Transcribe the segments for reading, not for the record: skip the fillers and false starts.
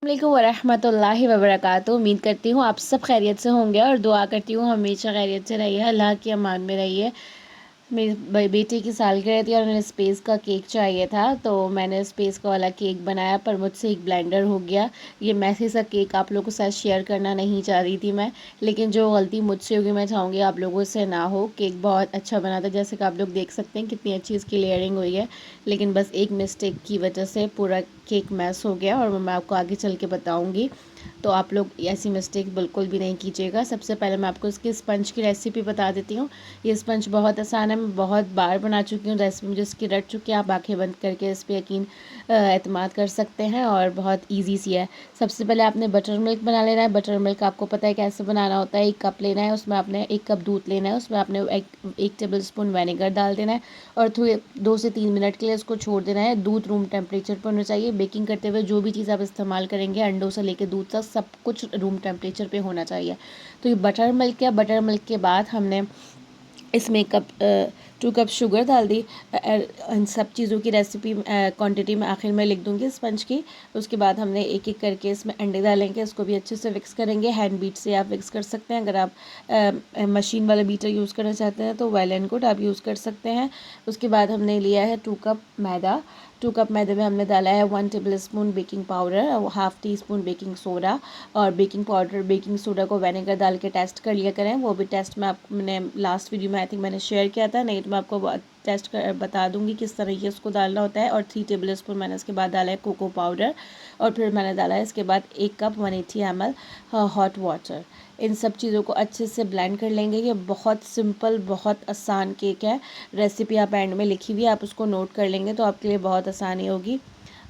वालेकुम वरहमतुल्लाहि वबरकातुहू। उम्मीद करती हूँ आप सब खैरियत से होंगे और दुआ करती हूँ हमेशा खैरियत से रहिए, अल्लाह की अमान में रहिए। मेरी बेटी की सालगिरह थी और उन्हें स्पेस का केक चाहिए था, तो मैंने स्पेस का वाला केक बनाया, पर मुझसे एक ब्लेंडर हो गया। ये मैसी सा केक आप लोगों के साथ शेयर करना नहीं चाह रही थी मैं, लेकिन जो गलती मुझसे होगी मैं चाहूँगी आप लोगों से ना हो। केक बहुत अच्छा बना था, जैसे कि आप लोग देख सकते हैं कितनी अच्छी इसकी लेयरिंग हुई है, लेकिन बस एक मिस्टेक की वजह से पूरा केक मैस हो गया और मैं आपको आगे चल के बताऊँगी। तो आप लोग ऐसी मिस्टेक बिल्कुल भी नहीं कीजिएगा। सबसे पहले मैं आपको इसकी स्पंज की रेसिपी बता देती हूँ। ये स्पंज बहुत आसान है, मैं बहुत बार बना चुकी हूँ, रेसिपी मुझे इसकी रट चुकी है। आप आंखें बंद करके इस पे यकीन एतमाद कर सकते हैं और बहुत ईजी सी है। सबसे पहले आपने बटर मिल्क बना लेना है। बटर मिल्क आपको पता है कैसे बनाना होता है। 1 कप लेना है, उसमें आपने 1 कप दूध लेना है, उसमें आपने एक टेबल स्पून विनेगर डाल देना है और थोड़े 2 से 3 मिनट के लिए उसको छोड़ देना है। दूध रूम टेम्परेचर पर होना चाहिए। बेकिंग करते हुए जो भी चीज़ आप इस्तेमाल करेंगे, अंडों से लेकर दूध तक, सब कुछ रूम टेम्परेचर पे होना चाहिए। तो ये बटर मिल्क है। बटर मिल्क के बाद हमने इसमें 2 कप शुगर डाल दी। इन सब चीज़ों की रेसिपी क्वांटिटी मैं आखिर में लिख दूँगी स्पंज की। उसके बाद हमने एक एक करके इसमें अंडे डालेंगे, इसको भी अच्छे से मिक्स करेंगे। हैंड बीट से आप मिक्स कर सकते हैं। अगर आप मशीन वाला बीटर यूज़ करना चाहते हैं तो वेल एंड गुड, आप यूज़ कर सकते हैं। उसके बाद हमने लिया है 2 कप मैदा। 2 कप मैदे में हमने डाला है 1 टेबल स्पून बेकिंग पाउडर और half tea spoon baking soda. और बेकिंग पाउडर बेकिंग सोडा को विनेगर डाल के टेस्ट कर लिया करें। वो भी टेस्ट मैंने लास्ट वीडियो में आई थिंक मैंने शेयर किया था, नहीं तो मैं आपको टेस्ट कर बता दूंगी किस तरीके उसको डालना होता है। और 3 टेबल स्पून मैंने इसके बाद डाला है कोको पाउडर और फिर मैंने डाला है इसके बाद 1 कप 180 ml हॉट वाटर। इन सब चीज़ों को अच्छे से ब्लेंड कर लेंगे। ये बहुत सिंपल बहुत आसान केक है। रेसिपी आप एंड में लिखी हुई है, आप उसको नोट कर लेंगे तो आपके लिए बहुत आसानी होगी।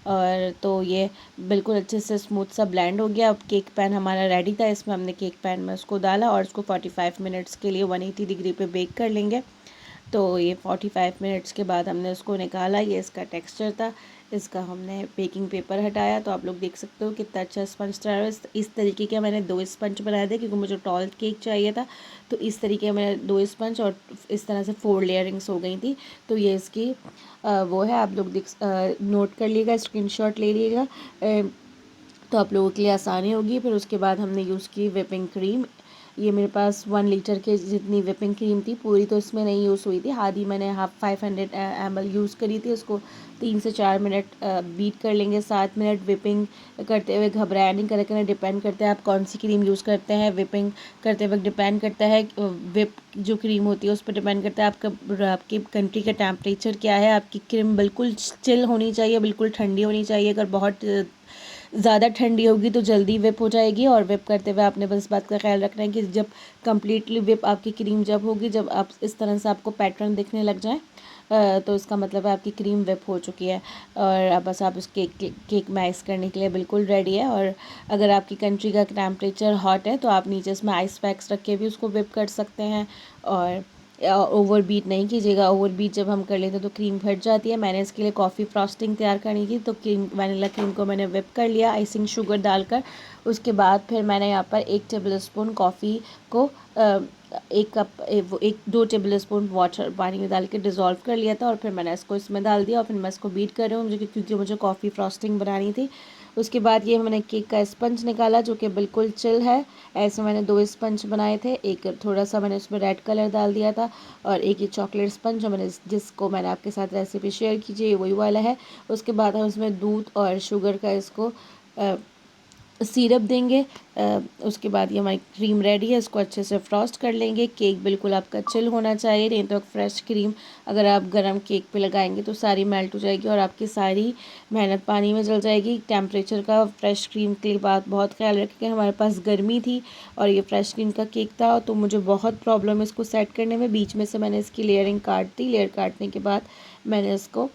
और तो ये बिल्कुल अच्छे से स्मूथ सा ब्लेंड हो गया। अब केक पैन हमारा रेडी था, इसमें हमने केक पैन में उसको डाला और उसको 45 मिनट्स के लिए 180 डिग्री पे बेक कर लेंगे। तो ये 45 मिनट्स के बाद हमने उसको निकाला। ये इसका टेक्सचर था। इसका हमने बेकिंग पेपर हटाया, तो आप लोग देख सकते हो कितना अच्छा स्पंज तैयार है। इस तरीके के मैंने 2 स्पंज बनाए थे क्योंकि मुझे टॉल केक चाहिए था, तो इस तरीके मैंने 2 स्पंज और इस तरह से 4 लेयरिंग्स हो गई थी। तो ये इसकी वो है, आप लोग नोट कर लीजिएगा, स्क्रीनशॉट ले लीजिएगा, तो आप लोगों के लिए आसानी होगी। फिर उसके बाद हमने यूज़ की व्हिपिंग क्रीम। ये मेरे पास 1 लीटर के जितनी व्हिपिंग क्रीम थी, पूरी तो इसमें नहीं यूज़ हुई थी, आधी मैंने 500 ml यूज़ करी थी। उसको 3 से 4 मिनट बीट कर लेंगे। 7 मिनट व्हिपिंग करते हुए घबराया नहीं करना, डिपेंड करता है आप कौन सी क्रीम यूज़ करते हैं। व्हिपिंग करते वक्त डिपेंड करता है, व्हिप जो क्रीम होती है उस पर डिपेंड करता है आपकी कंट्री का टेम्परेचर क्या है। आपकी क्रीम बिल्कुल चिल होनी चाहिए, बिल्कुल ठंडी होनी चाहिए। अगर बहुत ज़्यादा ठंडी होगी तो जल्दी विप हो जाएगी। और विप करते हुए आपने बस बात का ख्याल रखना है कि जब कम्प्लीटली विप आपकी क्रीम जब होगी, जब आप इस तरह से आपको पैटर्न दिखने लग जाए, तो इसका मतलब है आपकी क्रीम विप हो चुकी है और अब बस आप उस केक मैक्स करने के लिए बिल्कुल रेडी है। और अगर आपकी कंट्री का टेम्परेचर हॉट है तो आप नीचे इसमें आइस पैक्स रख के भी उसको विप कर सकते हैं। और ओवर बीट नहीं कीजिएगा, ओवर बीट जब हम कर लेते हैं तो क्रीम फट जाती है। मैंने इसके लिए कॉफ़ी फ्रॉस्टिंग तैयार करनी थी, तो वनीला क्रीम को मैंने विप कर लिया आइसिंग शुगर डालकर। उसके बाद फिर मैंने यहाँ पर 1 टेबल स्पून कॉफ़ी को 2 टेबल स्पून वाटर पानी में डाल के डिज़ोल्व कर लिया था और फिर मैंने इसको इसमें डाल दिया और फिर मैं इसको बीट कर रही हूँ क्योंकि मुझे कॉफ़ी फ्रॉस्टिंग बनानी थी। उसके बाद ये मैंने केक का स्पंज निकाला जो कि बिल्कुल चिल है। ऐसे मैंने 2 स्पंज बनाए थे, एक थोड़ा सा मैंने उसमें रेड कलर डाल दिया था और एक ये चॉकलेट स्पंज जो जिसको मैंने आपके साथ रेसिपी शेयर कीजिए वही वाला है। उसके बाद हम इसमें दूध और शुगर का इसको सिरप देंगे। उसके बाद ये हमारी क्रीम रेडी है, इसको अच्छे से फ्रॉस्ट कर लेंगे। केक बिल्कुल आपका चिल होना चाहिए, नहीं तो फ्रेश क्रीम अगर आप गरम केक पे लगाएंगे तो सारी मेल्ट हो जाएगी और आपकी सारी मेहनत पानी में जल जाएगी। टेम्परेचर का फ्रेश क्रीम के लिए बात बहुत ख्याल रखें। हमारे पास गर्मी थी और ये फ्रेश क्रीम का केक था, तो मुझे बहुत प्रॉब्लम इसको सेट करने में। बीच में से मैंने इसकी लेयरिंग काट दी। लेयर काटने के बाद मैंने इसको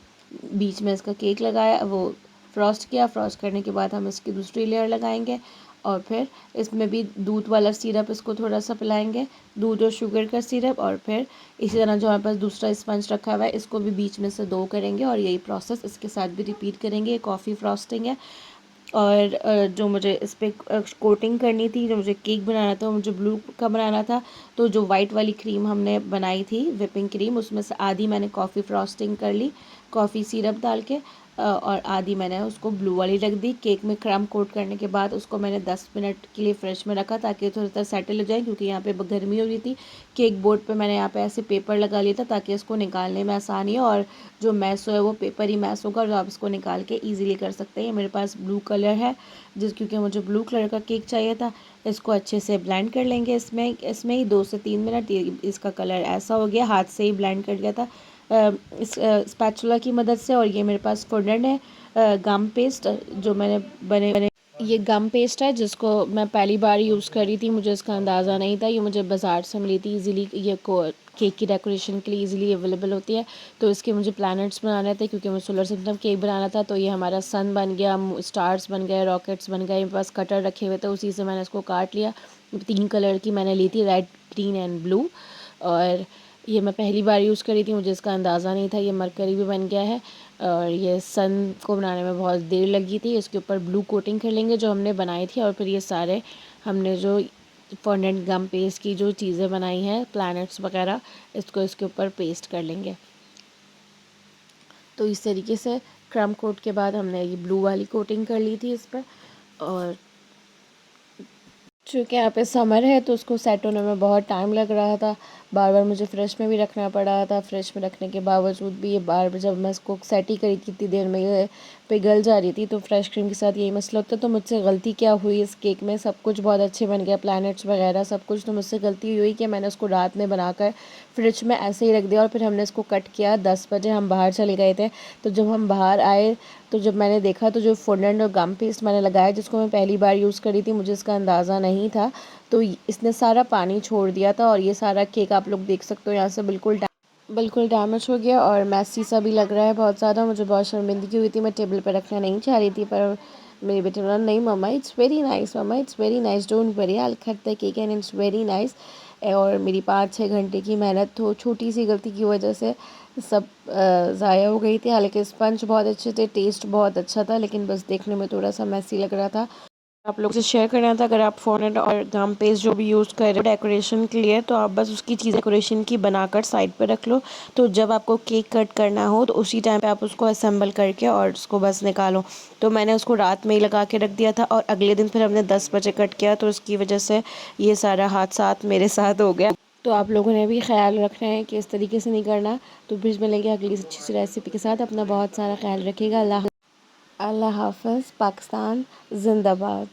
बीच में इसका केक लगाया, वो फ्रॉस्ट किया। फ्रॉस्ट करने के बाद हम इसकी दूसरी लेयर लगाएंगे और फिर इसमें भी दूध वाला सिरप इसको थोड़ा सा पिलाएंगे, दूध और शुगर का सिरप। और फिर इसी तरह जो हमारे पास दूसरा स्पंज रखा हुआ है इसको भी बीच में से 2 करेंगे और यही प्रोसेस इसके साथ भी रिपीट करेंगे। ये कॉफ़ी फ्रॉस्टिंग है। और जो मुझे इस पर कोटिंग करनी थी, जो मुझे केक बनाना था, मुझे ब्लू का बनाना था, तो जो वाइट वाली क्रीम हमने बनाई थी व्हिपिंग क्रीम, उसमें से आधी मैंने कॉफ़ी फ्रॉस्टिंग कर ली कॉफ़ी सिरप डाल के। और आधी मैंने उसको ब्लू वाली रख दी। केक में क्रम कोट करने के बाद उसको मैंने 10 मिनट के लिए फ्रिज में रखा ताकि थोड़ा सा सेटल हो जाए, क्योंकि यहाँ पे गर्मी हो रही थी। केक बोर्ड पे मैंने यहाँ पे ऐसे पेपर लगा लिया था ताकि इसको निकालने में आसानी हो, और जो मैसो है वो पेपर ही मैस होगा और आप इसको निकाल के ईजिली कर सकते हैं। मेरे पास ब्लू कलर है क्योंकि मुझे ब्लू कलर का केक चाहिए था। इसको अच्छे से ब्लेंड कर लेंगे इसमें ही 2 से 3 मिनट। इसका कलर ऐसा हो गया, हाथ से ही ब्लेंड कर लिया था इस स्पैचुला की मदद से। और ये मेरे पास फोर्डन है गम पेस्ट जो मैंने बने ये गम पेस्ट है जिसको मैं पहली बार यूज़ कर रही थी, मुझे इसका अंदाज़ा नहीं था। ये मुझे बाज़ार से मिली थी इजीली, ये केक की डेकोरेशन के लिए इजीली अवेलेबल होती है। तो इसके मुझे प्लैनेट्स बनाने थे क्योंकि मुझे सोलर सिस्टम केक बनाना था। तो ये हमारा सन बन गया, स्टार्स बन गए, रॉकेट्स बन गए। मेरे पास कटर रखे हुए थे, उसी से मैंने इसको काट लिया। 3 कलर की मैंने ली थी, रेड, ग्रीन एंड ब्लू। और ये मैं पहली बार यूज़ करी थी, मुझे इसका अंदाज़ा नहीं था। ये मरकरी भी बन गया है और ये सन को बनाने में बहुत देर लगी थी। इसके ऊपर ब्लू कोटिंग कर लेंगे जो हमने बनाई थी, और फिर ये सारे हमने जो फॉन्डेंट गम पेस्ट की जो चीज़ें बनाई हैं, प्लैनेट्स वगैरह, इसको इसके ऊपर पेस्ट कर लेंगे। तो इस तरीके से क्रम कोट के बाद हमने ये ब्लू वाली कोटिंग कर ली थी इस पर। और चूँकि यहाँ पे समर है तो उसको सेट होने में बहुत टाइम लग रहा था, बार बार मुझे फ्रिज में भी रखना पड़ा था। फ्रिज में रखने के बावजूद भी ये बार जब मैं इसको सेट ही करी कितनी देर में ये पिघल जा रही थी। तो फ्रेश क्रीम के साथ यही मसला होता है। तो मुझसे गलती क्या हुई इस केक में, सब कुछ बहुत अच्छे बन गया, प्लैनेट्स वगैरह सब कुछ। तो मुझसे गलती हुई कि मैंने उसको रात में बनाकर फ्रिज में ऐसे ही रख दिया और फिर हमने इसको कट किया। 10 बजे हम बाहर चले गए थे। तो जब हम बाहर आए तो जब मैंने देखा तो जो फोंडेंट और गम पेस्ट मैंने लगाया, जिसको मैं पहली बार यूज़ करी थी, मुझे इसका अंदाज़ा नहीं था। तो इसने सारा पानी छोड़ दिया था और ये सारा केक आप लोग देख सकते हो यहाँ से बिल्कुल डैमेज हो गया और मैसी सा भी लग रहा है बहुत ज़्यादा। मुझे बहुत शर्मिंदगी हुई थी, मैं टेबल पर रखना नहीं चाह रही थी, पर मेरे बेटे ने नहीं मम्मा इट्स वेरी नाइस, मम्मा it's very nice, don't worry, I will cut the cake and it's very nice. और मेरी 5-6 घंटे की मेहनत तो छोटी सी गलती की वजह से सब ज़ाया हो गई थी। हालांकि स्पंज बहुत अच्छे थे, टेस्ट बहुत अच्छा था, लेकिन बस देखने में थोड़ा सा मैसी लग रहा था। आप लोग से शेयर करना था, अगर आप फॉन्डेंट और गम पेस्ट जो भी यूज़ कर रहे हो डेकोरेशन के लिए, तो आप बस उसकी चीज़ डेकोरेशन की बनाकर साइड पे रख लो। तो जब आपको केक कट करना हो तो उसी टाइम पे आप उसको असेंबल करके और उसको बस निकालो। तो मैंने उसको रात में ही लगा के रख दिया था और अगले दिन फिर हमने 10 बजे कट किया, तो उसकी वजह से ये सारा हादसा मेरे साथ हो गया। तो आप लोगों ने भी ख्याल रखना है कि इस तरीके से नहीं करना। तो फिर मिलेंगे अगली अच्छी सी रेसिपी के साथ। अपना बहुत सारा ख्याल रखिएगा। अल्लाह हाफ़िज़। पाकिस्तान जिंदाबाद।